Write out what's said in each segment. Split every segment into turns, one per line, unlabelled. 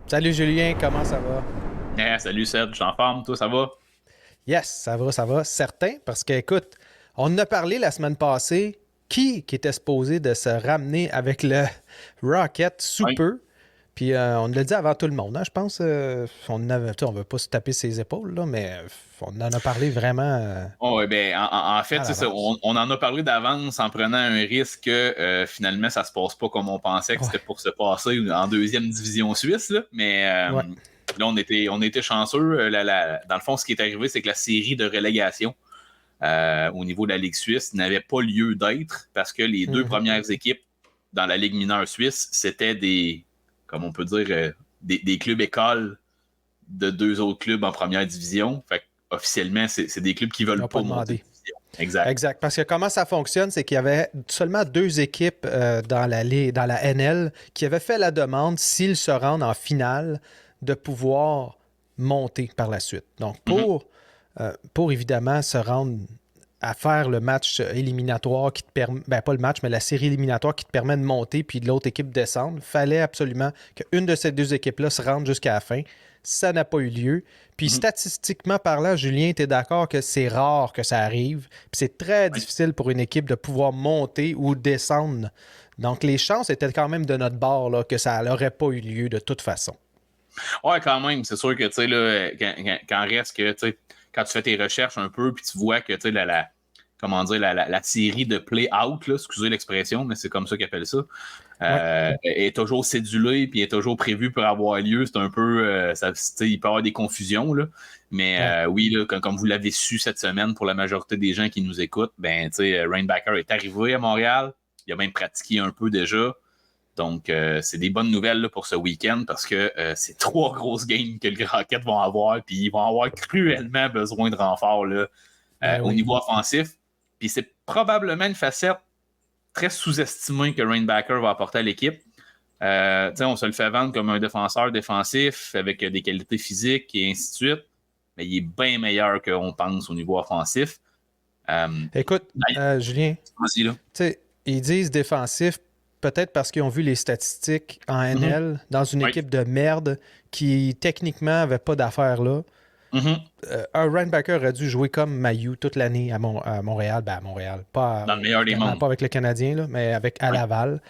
Salut Julien, comment ça va?
Salut Seb, je suis en forme, toi ça va?
Yes, ça va, certain, parce que écoute, on en a parlé la semaine passée, qui était supposé de se ramener avec le Rocket sous
Oui.
peu, puis on l'a dit avant tout le monde, hein, je pense, on veut pas se taper ses épaules, là, mais on en a parlé vraiment
Oh, ouais, ben, en fait,
à
c'est ça,
l'avance.
on en a parlé d'avance en prenant un risque que finalement ça se passe pas comme on pensait que
Ouais,
c'était pour se passer en deuxième division suisse, là. Mais
ouais,
là on était chanceux. Dans le fond, ce qui est arrivé, c'est que la série de relégation au niveau de la Ligue suisse n'avait pas lieu d'être parce que les deux
mhm.
premières équipes dans la Ligue mineure suisse, c'était comme on peut dire, des clubs écoles de deux autres clubs en première division. Fait officiellement, c'est des clubs qui
Ils
veulent
n'ont pas
pas monter de
demandé.
division. Exact.
Exact. Parce que comment ça fonctionne, c'est qu'il y avait seulement deux équipes dans la NL qui avaient fait la demande, s'ils se rendent en finale, de pouvoir monter par la suite. Donc,
Mhm.
pour évidemment se rendre à faire le match éliminatoire qui te permet, ben pas le match, mais la série éliminatoire qui te permet de monter puis de l'autre équipe descendre, il fallait absolument qu'une de ces deux équipes-là se rende jusqu'à la fin. Ça n'a pas eu lieu. Puis
Mhm.
statistiquement parlant, Julien, tu es d'accord que c'est rare que ça arrive. Puis c'est très
Oui.
difficile pour une équipe de pouvoir monter ou descendre. Donc les chances étaient quand même de notre bord là, que ça n'aurait pas eu lieu de toute façon.
Ouais, quand même, c'est sûr que, tu sais, là, quand reste que, tu sais, quand tu fais tes recherches un peu, puis tu vois que, tu sais, comment dire, la série de play-out, là, excusez l'expression, mais c'est comme ça qu'ils appellent ça,
Ouais.
est toujours cédulée, puis est toujours prévue pour avoir lieu. C'est un peu, il peut y avoir des confusions, là. Mais
Ouais.
oui, là, comme vous l'avez su cette semaine, pour la majorité des gens qui nous écoutent, ben, tu sais, Rainbacker est arrivé à Montréal. Il a même pratiqué un peu déjà. Donc, c'est des bonnes nouvelles là, pour ce week-end parce que c'est trois grosses games que le Rocket vont avoir, puis ils vont avoir cruellement besoin de renfort là,
Ben
au
oui.
niveau offensif. Puis c'est probablement une facette très sous-estimée que Rainbacker va apporter à l'équipe. On se le fait vendre comme un défenseur défensif avec des qualités physiques et ainsi de suite, mais il est bien meilleur qu'on pense au niveau offensif. Euh,
Écoute, Julien,
Vas-y, là.
tu sais, ils disent défensif, peut-être parce qu'ils ont vu les statistiques en
Mhm.
NL dans une
Oui.
équipe de merde qui techniquement n'avait pas d'affaires là.
Mhm.
Un linebacker aurait dû jouer comme Mayu toute l'année à Montréal. Ben à Montréal.
Dans le meilleur des
Évidemment
mondes.
pas avec le Canadien, là, mais à
Oui.
Laval.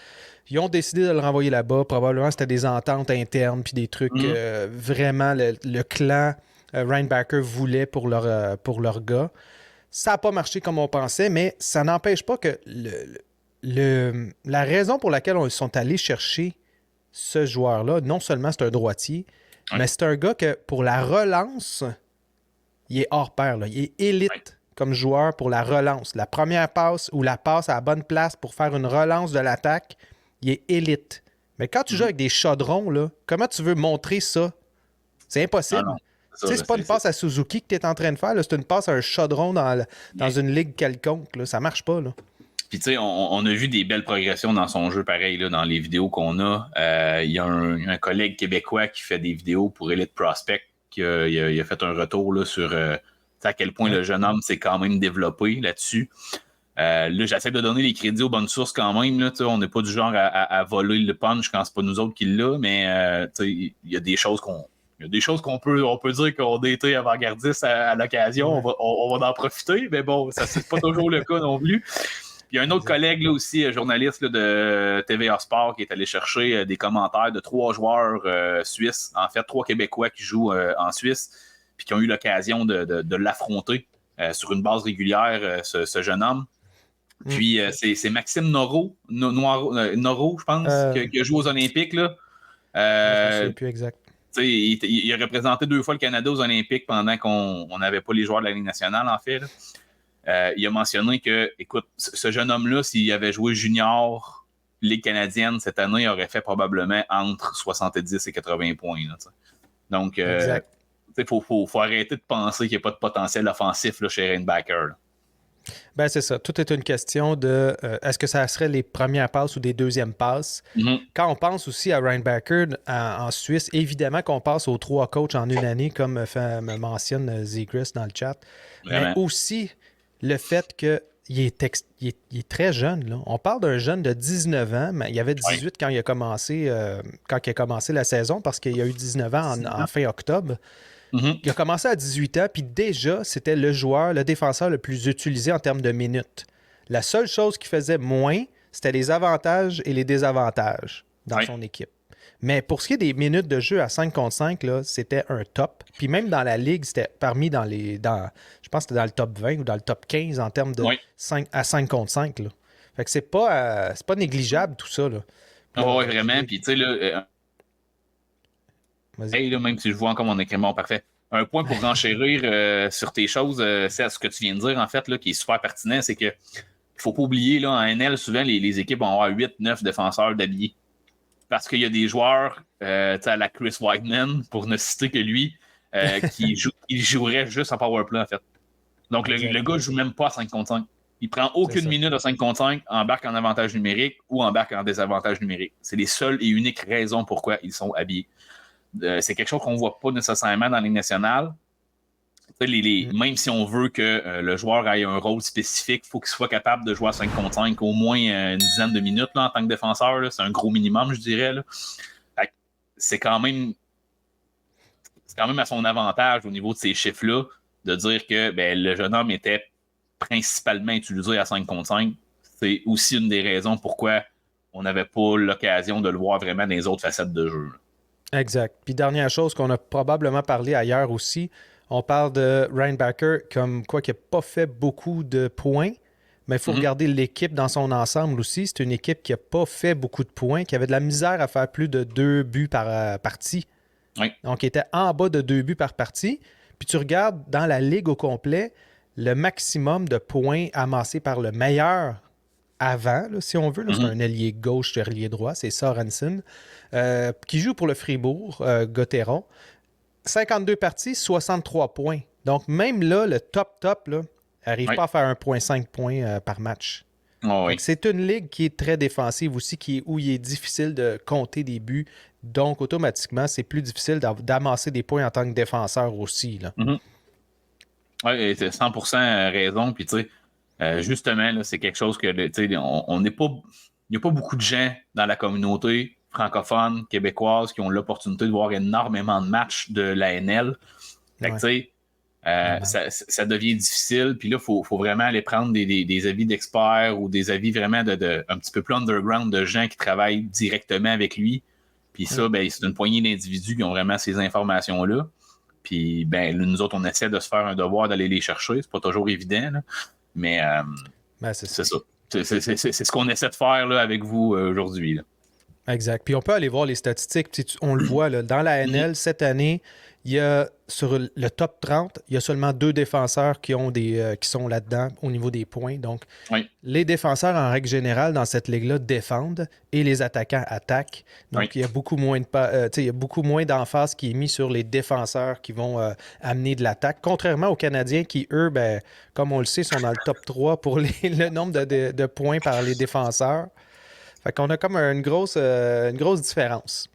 Ils ont décidé de le renvoyer là-bas. Probablement c'était des ententes internes puis des trucs
Mhm.
vraiment le clan Rhinebacker voulait pour leur gars. Ça n'a pas marché comme on pensait, mais ça n'empêche pas que la raison pour laquelle ils sont allés chercher ce joueur-là, non seulement c'est un droitier,
Oui.
mais c'est un gars que pour la relance, il est hors pair. Là. Il est
Oui.
élite comme joueur pour la relance. La première passe ou la passe à la bonne place pour faire une relance de l'attaque, il est élite. Mais quand tu joues
Mhm.
avec des chaudrons, là, comment tu veux montrer ça? C'est
Non, non.
impossible.
C'est
Tu
ça,
sais,
là,
c'est pas une passe à Suzuki que tu es en train de faire, là, c'est une passe à un chaudron dans
Mais-
une ligue quelconque. Là. Ça marche pas. Là.
Puis, tu sais, on a vu des belles progressions dans son jeu, pareil, là, dans les vidéos qu'on a. Il y a un collègue québécois qui fait des vidéos pour Elite Prospect, il a fait un retour là, sur à quel point
Ouais.
le jeune homme s'est quand même développé là-dessus. Là, j'essaie de donner les crédits aux bonnes sources quand même. Là, on n'est pas du genre à voler le punch quand c'est pas nous autres qui l'a, mais il y a des choses qu'on. Il y a des choses on peut dire qu'on a été avant-gardiste à l'occasion. On
Ouais.
va, on va en profiter, mais bon, ça c'est pas toujours le cas non plus. Il y a un autre
Exact.
collègue là aussi, journaliste là, de TVA Sport, qui est allé chercher des commentaires de trois joueurs suisses, en fait, trois Québécois qui jouent en Suisse, puis qui ont eu l'occasion de l'affronter sur une base régulière, ce jeune homme.
Mm.
Puis c'est Maxime Noro, je pense,
Euh,
qui a joué aux Olympiques. Là.
ouais, je me
Euh,
souviens plus exact.
il a représenté deux fois le Canada aux Olympiques pendant qu'on n'avait pas les joueurs de la Ligue nationale, en fait. Là. Il a mentionné que, écoute, ce jeune homme-là, s'il avait joué junior Ligue canadienne cette année, il aurait fait probablement entre 70 et 80 points. Là, donc,
Exact.
il faut arrêter de penser qu'il n'y a pas de potentiel offensif là, chez Rainbacker. Là.
Ben, c'est ça. Tout est une question de est-ce que ça serait les premières passes ou des deuxièmes passes.
Mm-hmm.
Quand on pense aussi à Reinbacker en Suisse, évidemment qu'on passe aux trois coachs en une année, comme me mentionne Zegris dans le chat, mais
Vraiment.
aussi le fait qu'il il est très jeune. Là. On parle d'un jeune de 19 ans, mais il avait 18 quand il a commencé la saison parce qu'il a eu 19 ans en fin octobre.
Mm-hmm.
Il a commencé à 18 ans, puis déjà, c'était le défenseur le plus utilisé en termes de minutes. La seule chose qui faisait moins, c'était les avantages et les désavantages dans son équipe. Mais pour ce qui est des minutes de jeu à 5 contre 5, là, c'était un top. Puis même dans la ligue, c'était parmi je pense que c'était dans le top 20 ou dans le top 15 en termes de 5 à 5 contre 5. Là. Fait que c'est pas négligeable tout ça. Là.
Oui, vraiment. Puis tu sais, là, même si je vois encore mon écran, parfait. Un point pour renchérir sur tes choses, c'est ce que tu viens de dire, en fait, là, qui est super pertinent, c'est que il faut pas oublier, là, en NL, souvent, les équipes vont avoir 8-9 défenseurs d'habillés. Parce qu'il y a des joueurs, à la Chris Weidman, pour ne citer que lui, qui jouerait juste en powerplay, en fait. Donc, le gars ne joue même pas à 5 contre 5. Il prend aucune minute à 5 contre 5, embarque en avantage numérique ou embarque en désavantage numérique. C'est les seules et uniques raisons pourquoi ils sont habillés. C'est quelque chose qu'on ne voit pas nécessairement dans les nationales. Même si on veut que le joueur ait un rôle spécifique, il faut qu'il soit capable de jouer à 5 contre 5 au moins une dizaine de minutes là, en tant que défenseur. Là. C'est un gros minimum, je dirais. Là. C'est quand même à son avantage au niveau de ces chiffres-là de dire que le jeune homme était principalement utilisé à 5 contre 5. C'est aussi une des raisons pourquoi on n'avait pas l'occasion de le voir vraiment dans les autres facettes de jeu. Là.
Exact. Puis dernière chose qu'on a probablement parlé ailleurs aussi, on parle de Ryan Backer comme quoi qui n'a pas fait beaucoup de points, mais il faut regarder l'équipe dans son ensemble aussi. C'est une équipe qui n'a pas fait beaucoup de points, qui avait de la misère à faire plus de 2 buts par partie.
Oui.
Donc, il était en bas de 2 buts par partie. Puis tu regardes dans la ligue au complet, le maximum de points amassés par le meilleur avant, là, si on veut. Là, c'est un ailier gauche, ailier droit, c'est Sorensen, qui joue pour le Fribourg, Gauthieron. 52 parties, 63 points. Donc, même là, le top, n'arrive pas à faire 1,5 points par match.
Oh, oui.
C'est une ligue qui est très défensive aussi, où il est difficile de compter des buts. Donc, automatiquement, c'est plus difficile d'amasser des points en tant que défenseur aussi. Là.
Oui, c'est 100% raison. Puis, tu sais, justement, là, c'est quelque chose que, tu sais, on n'est pas... Il n'y a pas beaucoup de gens dans la communauté francophone, québécoise, qui ont l'opportunité de voir énormément de matchs de l'ANL. Fait que, tu sais, ça devient difficile. Puis là, il faut vraiment aller prendre des avis d'experts ou des avis vraiment un petit peu plus underground de gens qui travaillent directement avec lui. Puis ça, c'est une poignée d'individus qui ont vraiment ces informations-là. Puis, nous autres, on essaie de se faire un devoir d'aller les chercher. C'est pas toujours évident, là. Mais c'est ça. C'est ce qu'on essaie de faire là, avec vous aujourd'hui. Là.
Exact. Puis on peut aller voir les statistiques. On le voit là, dans la NL cette année, il y a sur le top 30, il y a seulement 2 défenseurs qui sont là-dedans au niveau des points. Donc, les défenseurs, en règle générale, dans cette ligue-là, défendent et les attaquants attaquent. Donc, il y a beaucoup moins d'emphase qui est mis sur les défenseurs qui vont amener de l'attaque. Contrairement aux Canadiens qui, eux, comme on le sait, sont dans le top 3 pour le nombre de points par les défenseurs. Fait qu'on a comme une grosse différence.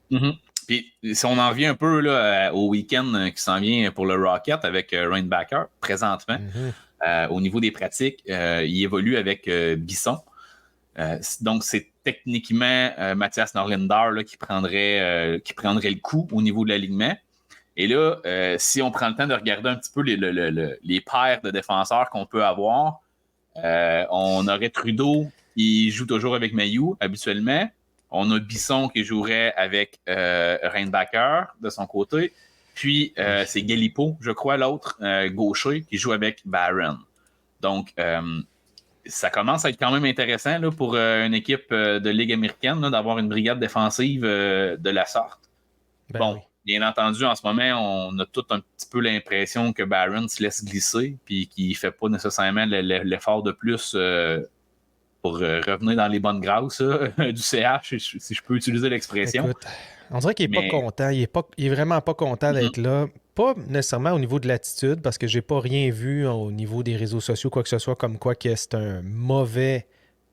Puis, si on en revient un peu là, au week-end qui s'en vient pour le Rocket avec Ryan Backer, présentement, au niveau des pratiques, il évolue avec Bisson. Donc, c'est techniquement Mathias Norlinder là, qui prendrait le coup au niveau de l'alignement. Et là, si on prend le temps de regarder un petit peu les paires de défenseurs qu'on peut avoir, on aurait Trudeau qui joue toujours avec Mailloux habituellement. On a Bisson qui jouerait avec Reinbacker de son côté. Puis, c'est Galipo, je crois, l'autre gaucher, qui joue avec Barron. Donc, ça commence à être quand même intéressant là, pour une équipe de Ligue américaine là, d'avoir une brigade défensive de la sorte. Bien entendu, en ce moment, on a tout un petit peu l'impression que Barron se laisse glisser puis qu'il ne fait pas nécessairement l'effort de plus pour revenir dans les bonnes grâces du CH, si je peux utiliser l'expression.
Écoute, on dirait qu'il n'est pas content. Il est vraiment pas content d'être là. Pas nécessairement au niveau de l'attitude, parce que j'ai pas rien vu au niveau des réseaux sociaux, quoi que ce soit, comme quoi que c'est un mauvais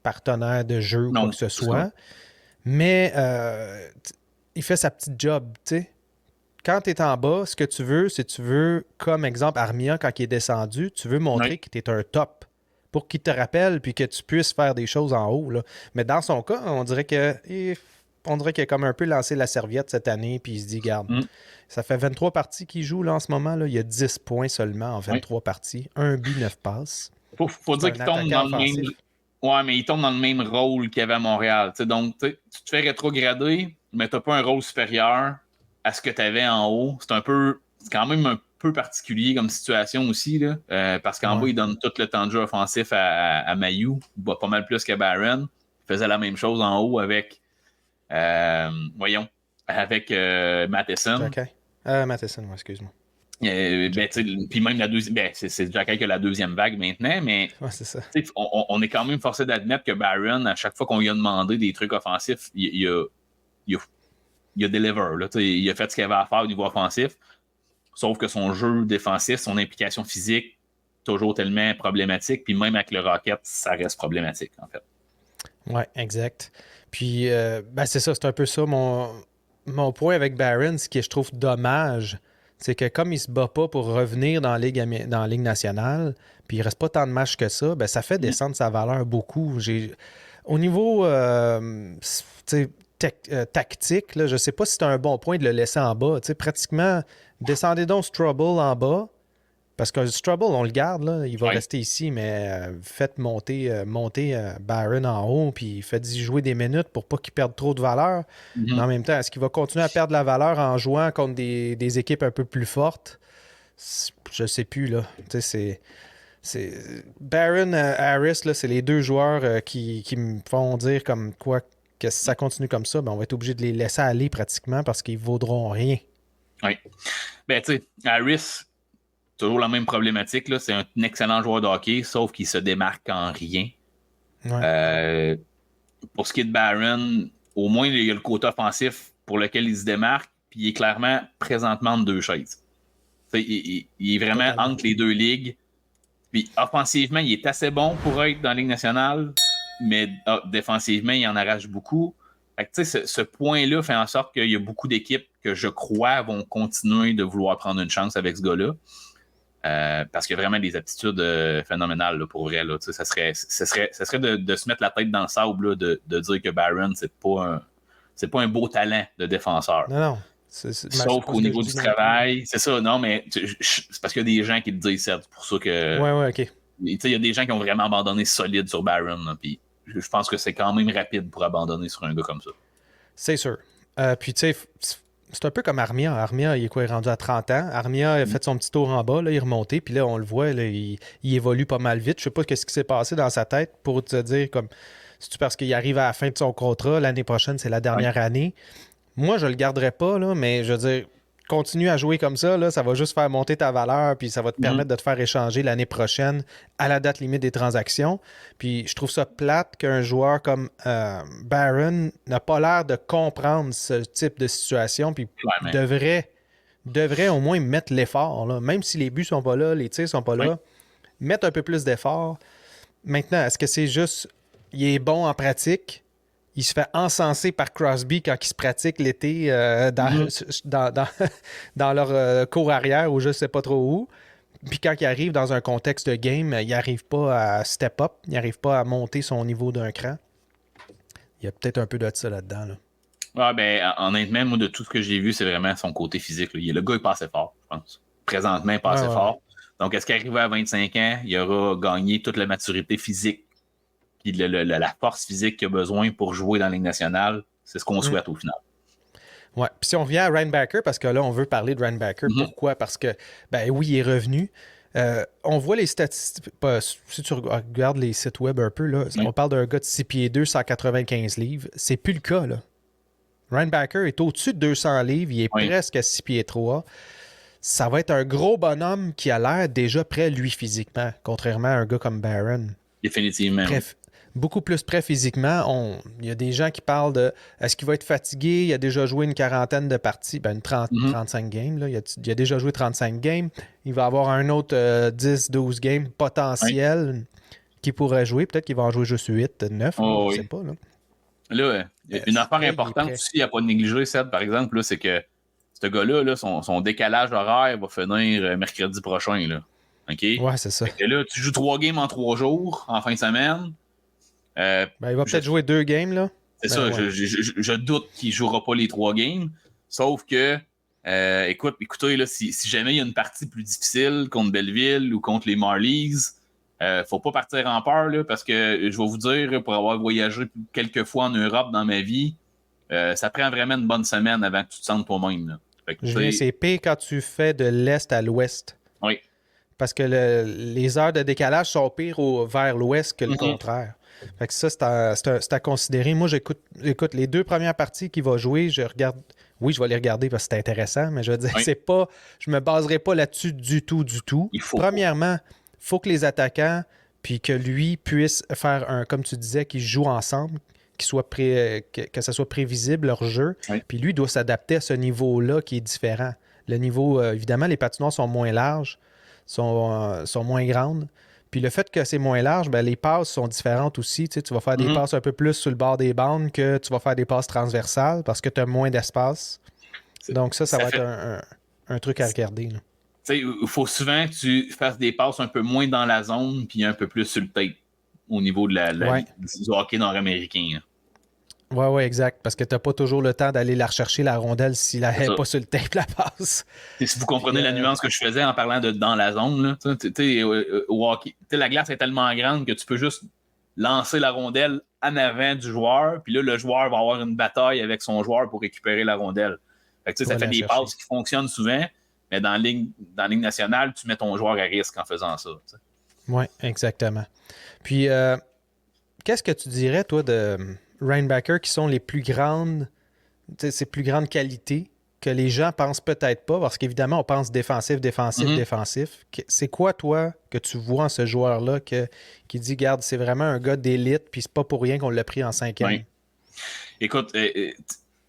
partenaire de jeu ou quoi que ce soit. Mais il fait sa petite job, tu sais. Quand tu es en bas, ce que tu veux, c'est comme exemple Armia, quand il est descendu, tu veux montrer que tu es un top. pour qu'il te rappelle puis que tu puisses faire des choses en haut. Là. Mais dans son cas, on dirait qu'il a comme un peu lancé la serviette cette année puis il se dit, garde, ça fait 23 parties qu'il joue là, en ce moment. Là. Il y a 10 points seulement en 23 parties. 1 but, 9 passes.
Faut dire qu'il tombe dans le même... Ouais, mais il tombe dans le même rôle qu'il y avait à Montréal. T'sais, donc, tu te fais rétrograder, mais tu n'as pas un rôle supérieur à ce que tu avais en haut. C'est quand même un peu particulier comme situation aussi, là, parce qu'en bas, il donne tout le temps de jeu offensif à Mayu, pas mal plus qu'à Barron. Il faisait la même chose en haut avec, Matheson.
Matheson, excuse-moi.
Puis même la deuxième, c'est Jacky qui a la deuxième vague maintenant, mais
c'est ça.
On est quand même forcé d'admettre que Barron, à chaque fois qu'on lui a demandé des trucs offensifs, il a deliver. Là, il a fait ce qu'il avait à faire au niveau offensif, sauf que son jeu défensif, son implication physique, toujours tellement problématique, puis même avec le Rocket, ça reste problématique, en fait.
Oui, exact. Puis, c'est ça, c'est un peu ça mon point avec Barron, ce que je trouve dommage, c'est que comme il se bat pas pour revenir dans la Ligue nationale, puis il reste pas tant de matchs que ça, ça fait descendre sa valeur beaucoup. Au niveau tactique, là, je sais pas si c'est un bon point de le laisser en bas. Pratiquement, descendez donc Strubble en bas, parce que Strubble, on le garde, là, il va rester ici, mais faites monter Barron en haut, puis faites-y jouer des minutes pour pas qu'il perde trop de valeur. Mais en même temps, est-ce qu'il va continuer à perdre de la valeur en jouant contre des équipes un peu plus fortes? Je sais plus, là. Barron, Harris, là, c'est les deux joueurs qui me font dire comme quoi que si ça continue comme ça, on va être obligé de les laisser aller pratiquement parce qu'ils vaudront rien.
Oui. Tu sais, Harris... toujours la même problématique. Là. C'est un excellent joueur de hockey, sauf qu'il se démarque en rien.
Ouais.
Pour ce qui est de Barron, au moins, il y a le côté offensif pour lequel il se démarque, puis il est clairement présentement entre deux chaises. Il est vraiment entre les deux ligues. Puis offensivement, il est assez bon pour être dans la Ligue nationale, mais défensivement, il en arrache beaucoup. Fait que, ce point-là fait en sorte qu'il y a beaucoup d'équipes que je crois vont continuer de vouloir prendre une chance avec ce gars-là. Parce qu'il y a vraiment des aptitudes phénoménales là, pour vrai. Là, ça serait de se mettre la tête dans le sable, là, de dire que Barron, c'est pas un beau talent de défenseur.
Non.
Sauf qu'au niveau du travail, c'est ça, non, mais c'est parce qu'il y a des gens qui le disent, c'est pour ça que.
Ouais, ok.
Il y a des gens qui ont vraiment abandonné solide sur Barron, puis je pense que c'est quand même rapide pour abandonner sur un gars comme ça.
C'est sûr. Puis tu sais, c'est un peu comme Armia. Armia, il est rendu à 30 ans. Armia a fait son petit tour en bas, là, il est remonté, puis là, on le voit, là, il évolue pas mal vite. Je sais pas ce qui s'est passé dans sa tête pour te dire, comme, c'est-tu parce qu'il arrive à la fin de son contrat, l'année prochaine, c'est la dernière année. Moi, je le garderai pas, là, mais je veux dire, continue à jouer comme ça, là, ça va juste faire monter ta valeur, puis ça va te permettre de te faire échanger l'année prochaine à la date limite des transactions. Puis je trouve ça plate qu'un joueur comme Barron n'a pas l'air de comprendre ce type de situation, puis devrait au moins mettre l'effort, là. Même si les buts sont pas là, les tirs sont pas là, mettre un peu plus d'effort. Maintenant, est-ce que c'est juste, il est bon en pratique? Il se fait encenser par Crosby quand il se pratique l'été dans leur cour arrière ou je ne sais pas trop où. Puis quand il arrive dans un contexte de game, il n'arrive pas à step up, il n'arrive pas à monter son niveau d'un cran. Il y a peut-être un peu de ça là-dedans. Là.
Honnêtement, moi, de tout ce que j'ai vu, c'est vraiment son côté physique. Là. Le gars, il passait fort, je pense. Présentement, il passait fort. Donc, est-ce qu'arrivé à 25 ans, il aura gagné toute la maturité physique puis la force physique qu'il a besoin pour jouer dans la Ligue nationale, c'est ce qu'on souhaite au final.
Ouais. Puis si on revient à Reinbacker, parce que là, on veut parler de Reinbacker. Pourquoi? Parce que, oui, il est revenu. On voit les statistiques. Si tu regardes les sites web un peu, là, on parle d'un gars de 6 pieds 2, 195 livres. C'est plus le cas, là. Reinbacker est au-dessus de 200 livres. Il est presque à 6 pieds 3. Ça va être un gros bonhomme qui a l'air déjà prêt, lui, physiquement, contrairement à un gars comme Barron.
Définitivement.
Beaucoup plus prêt physiquement. Il y a des gens qui parlent de est-ce qu'il va être fatigué? Il a déjà joué une quarantaine de parties, 35 games. Là. Il a déjà joué 35 games. Il va avoir un autre 10-12 games potentiels qu'il pourrait jouer. Peut-être qu'il va en jouer juste 8, 9, je ne sais pas.
Là, une affaire importante aussi à ne pas négliger, Seb, par exemple, là, c'est que ce gars-là, son décalage horaire va finir mercredi prochain. Là. OK?
Ouais, c'est ça.
Fait que là, tu joues 3 games en 3 jours, en fin de semaine.
Ben, il va peut-être jouer 2 games, là.
C'est
Ben,
ça,
ouais.
je doute qu'il ne jouera pas les 3 games. Sauf que, écoutez, là, si jamais il y a une partie plus difficile contre Belleville ou contre les Marlies, faut pas partir en peur, là, parce que je vais vous dire, pour avoir voyagé quelques fois en Europe dans ma vie, ça prend vraiment une bonne semaine avant que tu te sentes toi-même. Là. Fait que,
Julien, c'est pire quand tu fais de l'est à l'ouest.
oui.
Parce que les heures de décalage sont pires vers l'ouest que le contraire. Fait que ça, c'est à considérer. Moi, j'écoute les 2 premières parties qu'il va jouer, je regarde. Oui, je vais les regarder parce que c'est intéressant, mais je veux dire, c'est pas. Je me baserai pas là-dessus du tout.
Il faut
Premièrement, il faut que les attaquants, puis que lui puisse faire comme tu disais, qu'ils jouent ensemble, que ça soit prévisible leur jeu.
Oui.
Puis lui doit s'adapter à ce niveau-là qui est différent. Le niveau, évidemment, les patinoires sont moins larges, sont moins grandes. Puis le fait que c'est moins large, ben, les passes sont différentes aussi. Tu sais, tu vas faire des passes un peu plus sur le bord des bandes que tu vas faire des passes transversales parce que tu as moins d'espace. Donc ça va être un truc à regarder.
Il faut souvent que tu fasses des passes un peu moins dans la zone puis un peu plus sur le tape au niveau de du hockey nord-américain.
Oui, exact. Parce que tu n'as pas toujours le temps d'aller la rechercher, la rondelle, s'il n'est pas sur le tape, la passe.
Et si vous comprenez la nuance que je faisais en parlant de dans la zone, là, au hockey, la glace est tellement grande que tu peux juste lancer la rondelle en avant du joueur, puis là, le joueur va avoir une bataille avec son joueur pour récupérer la rondelle. Fait que, ça fait des passes qui fonctionnent souvent, mais dans la ligne nationale, tu mets ton joueur à risque en faisant ça.
Oui, exactement. Puis, qu'est-ce que tu dirais, toi, de Reinbacker qui sont les plus grandes, ces plus grandes qualités que les gens pensent peut-être pas, parce qu'évidemment, on pense défensif. C'est quoi, toi, que tu vois en ce joueur-là qui dit, garde, c'est vraiment un gars d'élite, puis c'est pas pour rien qu'on l'a pris en 5e?
Oui. Écoute,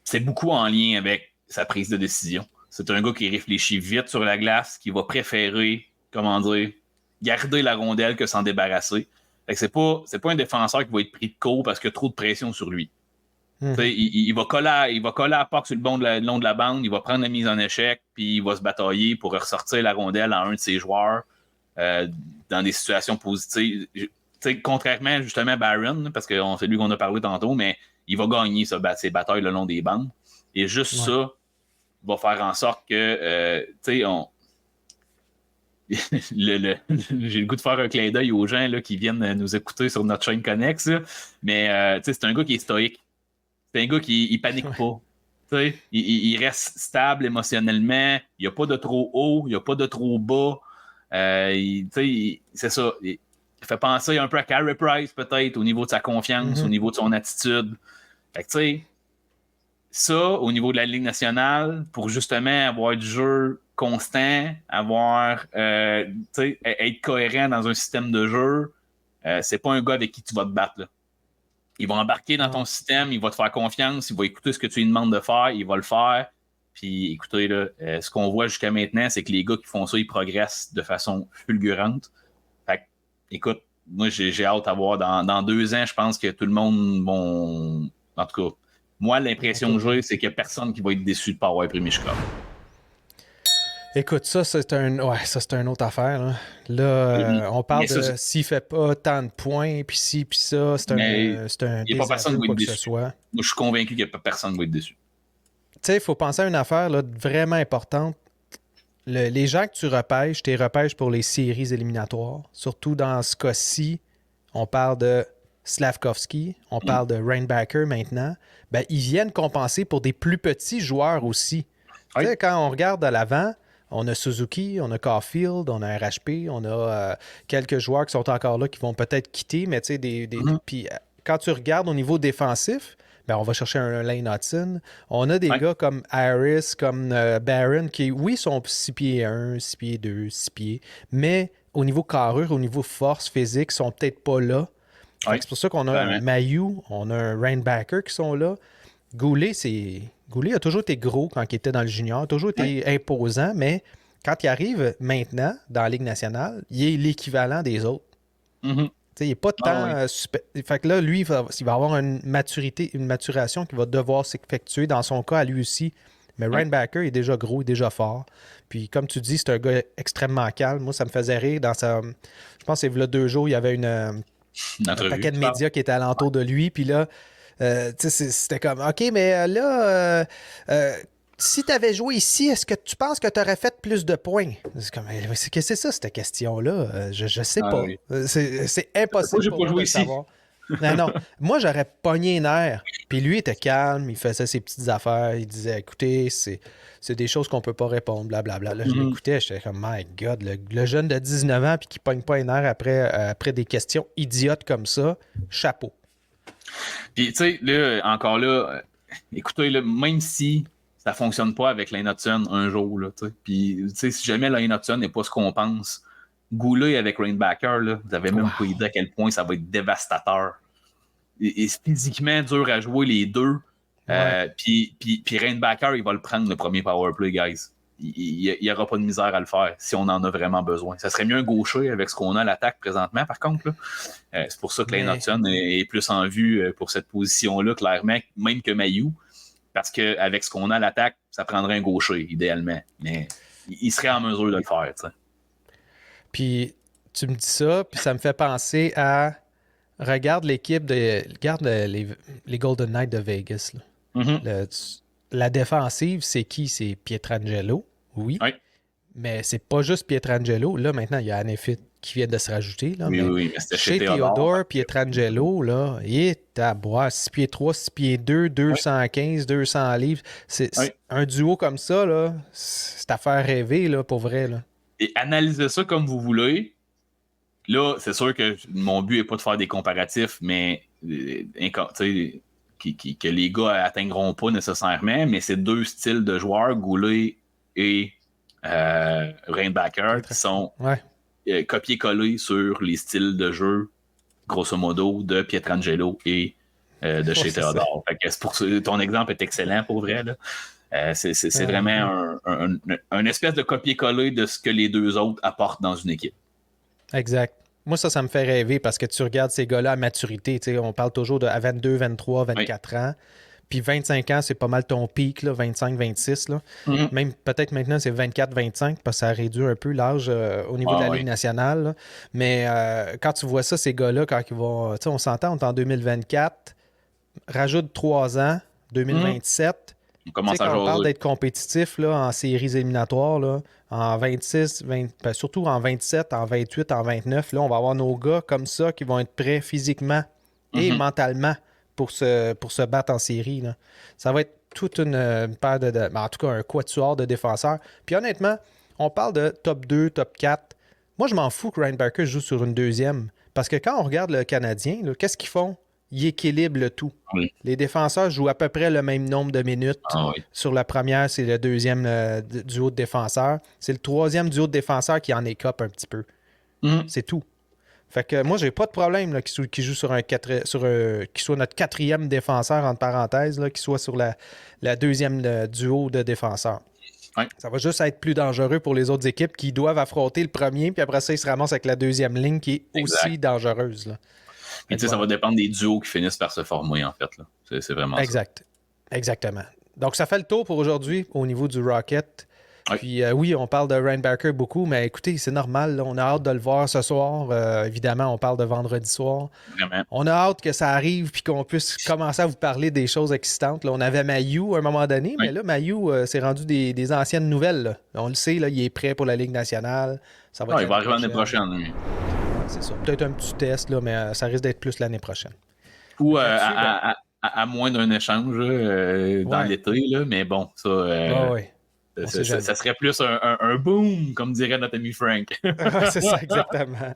c'est beaucoup en lien avec sa prise de décision. C'est un gars qui réfléchit vite sur la glace, qui va préférer, garder la rondelle que s'en débarrasser. Fait que c'est pas un défenseur qui va être pris de court parce qu'il y a trop de pression sur lui. Il va coller à puck sur le long de la bande, il va prendre la mise en échec, puis il va se batailler pour ressortir la rondelle à un de ses joueurs dans des situations positives. Contrairement justement à Barron, parce que c'est lui qu'on a parlé tantôt, mais il va gagner ses batailles le long des bandes. Et juste ça va faire en sorte que j'ai le goût de faire un clin d'œil aux gens là, qui viennent nous écouter sur notre chaîne Connex. Mais c'est un gars qui est stoïque. C'est un gars qui panique pas. Il reste stable émotionnellement. Il n'y a pas de trop haut, il n'y a pas de trop bas. C'est ça. Il fait penser un peu à Carey Price, peut-être, au niveau de sa confiance, au niveau de son attitude. Fait que, tu sais, ça, au niveau de la Ligue nationale, pour justement avoir du jeu constant, être cohérent dans un système de jeu, c'est pas un gars avec qui tu vas te battre. Là. Il va embarquer dans ton système, il va te faire confiance, il va écouter ce que tu lui demandes de faire, il va le faire. Puis écoutez, là, ce qu'on voit jusqu'à maintenant, c'est que les gars qui font ça, ils progressent de façon fulgurante. Fait que, écoute, moi, j'ai hâte à voir. Dans 2 ans, je pense que tout le monde va... En tout cas, moi, l'impression que j'ai, c'est qu'il n'y a personne qui va être déçu de ne pas avoir pris Michkov.
Écoute, ça, c'est une autre affaire. Là, on parle de s'il ne fait pas tant de points, puis ci, puis ça, c'est un
il n'y a pas personne qui va être déçu.
Moi,
je suis convaincu qu'il n'y a pas personne qui va être déçu.
Tu sais, il faut penser à une affaire là, vraiment importante. Les gens que tu repêches, tu les repêches pour les séries éliminatoires. Surtout dans ce cas-ci, on parle de Slavkovski, on parle de Reinbacker maintenant. Ben, ils viennent compenser pour des plus petits joueurs aussi. Tu sais, quand on regarde à l'avant, on a Suzuki, on a Caulfield, on a RHP, on a quelques joueurs qui sont encore là qui vont peut-être quitter, mais tu sais, puis quand tu regardes au niveau défensif, ben on va chercher un Lane Hudson. On a des gars comme Harris, comme Barron, qui, oui, sont 6 pieds 1, 6 pieds 2, 6 pieds, mais au niveau carrure, au niveau force physique, ils sont peut-être pas là. C'est pour ça qu'on a un Mailloux, on a un Reinbacker qui sont là. Goulet a toujours été gros quand il était dans le junior, toujours été imposant, mais quand il arrive maintenant dans la Ligue nationale, il est l'équivalent des autres. Il n'est pas tant Fait que là, lui, il va avoir une maturation qui va devoir s'effectuer dans son cas à lui aussi. Mais Ryan Backer est déjà gros, il est déjà fort. Puis comme tu dis, c'est un gars extrêmement calme. Moi, ça me faisait rire. Je pense que c'est là 2 jours, il y avait un paquet de médias qui étaient alentour de lui. Puis là, c'était comme, OK, mais là, si tu avais joué ici, est-ce que tu penses que tu aurais fait plus de points? C'est comme, qu'est-ce que c'est ça, cette question-là? Je sais pas.
Oui.
C'est impossible pour moi de le savoir. Non. Moi, j'aurais pogné les nerfs. Puis lui était calme, il faisait ses petites affaires. Il disait, écoutez, c'est des choses qu'on peut pas répondre, blablabla. Là, je l'écoutais, j'étais comme, my God, le jeune de 19 ans puis qui pogne pas les nerfs après des questions idiotes comme ça, chapeau.
Puis, tu sais, là, encore là, écoutez, là, même si ça fonctionne pas avec Lane Hudson un jour, là, tu sais, puis, tu sais, si jamais Lane Hudson n'est pas ce qu'on pense, Goulet avec Rainbacker, là, vous avez même pas idée à quel point ça va être dévastateur. Et physiquement dur à jouer les deux. Puis Rainbacker, il va le prendre le premier powerplay, guys. Il n'y aura pas de misère à le faire si on en a vraiment besoin. Ça serait mieux un gaucher avec ce qu'on a à l'attaque présentement, par contre. Là. C'est pour ça que Lane Hudson est plus en vue pour cette position-là, clairement, même que Mailloux. Parce qu'avec ce qu'on a à l'attaque, ça prendrait un gaucher, idéalement. Mais il serait en mesure de le faire, tu sais.
Puis tu me dis ça, puis ça me fait penser à... Regarde l'équipe Regarde les Golden Knights de Vegas. Là. La défensive, c'est qui? C'est Pietrangelo, oui. Mais c'est pas juste Pietrangelo. Là, maintenant, il y a Anefit qui vient de se rajouter. Là,
mais c'était
chez Theodore, Pietrangelo, là, il est à boire 6 pieds 3, 6 pieds 2, 215, 200 livres. C'est un duo comme ça, là, c'est à faire rêver, là, pour vrai. Là.
Et analysez ça comme vous voulez. Là, c'est sûr que mon but n'est pas de faire des comparatifs, mais que les gars atteindront pas nécessairement, mais c'est 2 styles de joueurs, Goulet et Rainbacker, qui sont copiés-collés sur les styles de jeu, grosso modo, de Pietrangelo et de chez Theodore. C'est pour ça, ton exemple est excellent pour vrai. Là. C'est vraiment un espèce de copier-coller de ce que les deux autres apportent dans une équipe.
Exact. Moi, ça me fait rêver parce que tu regardes ces gars-là à maturité. On parle toujours à 22, 23, 24 ans. Puis 25 ans, c'est pas mal ton pic, là, 25, 26. Là. Même peut-être maintenant, c'est 24, 25 parce que ça réduit un peu l'âge au niveau de la Ligue nationale. Là. Mais quand tu vois ça, ces gars-là, quand ils vont... On s'entend, on est en 2024, rajoute 3 ans, 2027...
On
parle d'être compétitif là, en séries éliminatoires, là, en 26, surtout en 27, en 28, en 29, là, on va avoir nos gars comme ça qui vont être prêts physiquement et mentalement pour se battre en série. Là. Ça va être toute une paire en tout cas, un quatuor de défenseurs. Puis honnêtement, on parle de top 2, top 4. Moi, je m'en fous que Ryan Backer joue sur une deuxième. Parce que quand on regarde le Canadien, là, qu'est-ce qu'ils font? Ils équilibrent le tout. Les défenseurs jouent à peu près le même nombre de minutes. Sur la première, c'est le deuxième duo de défenseurs. C'est le troisième duo de défenseurs qui en écope un petit peu. C'est tout. Fait que moi, j'ai pas de problème là, qui joue sur qui soit notre 4e défenseur, entre parenthèses, là, qui soit sur la deuxième duo de défenseurs. Ça va juste être plus dangereux pour les autres équipes qui doivent affronter le premier, puis après ça, ils se ramassent avec la deuxième ligne qui est aussi dangereuse. Là.
Mais ça va dépendre des duos qui finissent par se former, en fait. Là. C'est vraiment ça.
Exactement. Donc, ça fait le tour pour aujourd'hui au niveau du Rocket. Puis, oui, on parle de Ryan Backer beaucoup, mais écoutez, c'est normal. Là, on a hâte de le voir ce soir. Évidemment, on parle de vendredi soir.
Vraiment.
On a hâte que ça arrive puis qu'on puisse commencer à vous parler des choses excitantes. Là, on avait Mailloux à un moment donné, mais là, Mailloux, c'est rendu des anciennes nouvelles. Là. On le sait, là, il est prêt pour la Ligue nationale. Ça va
il va arriver l'année prochaine. Lui.
C'est ça. Peut-être un petit test, là, mais ça risque d'être plus l'année prochaine.
Ou à moins d'un échange dans l'été, là, mais bon, ça... Ça serait plus un boom, comme dirait notre ami Frank.
C'est ça, exactement.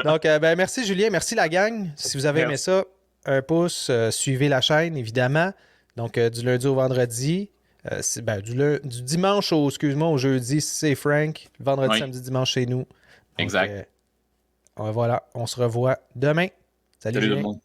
Donc, merci Julien, merci la gang. Si vous avez aimé ça, un pouce, suivez la chaîne, évidemment. Donc, du lundi au vendredi. Du dimanche au jeudi, c'est Frank. Vendredi, samedi, dimanche chez nous. Donc,
exact.
voilà, on se revoit demain. Salut Julien.
Tout le monde.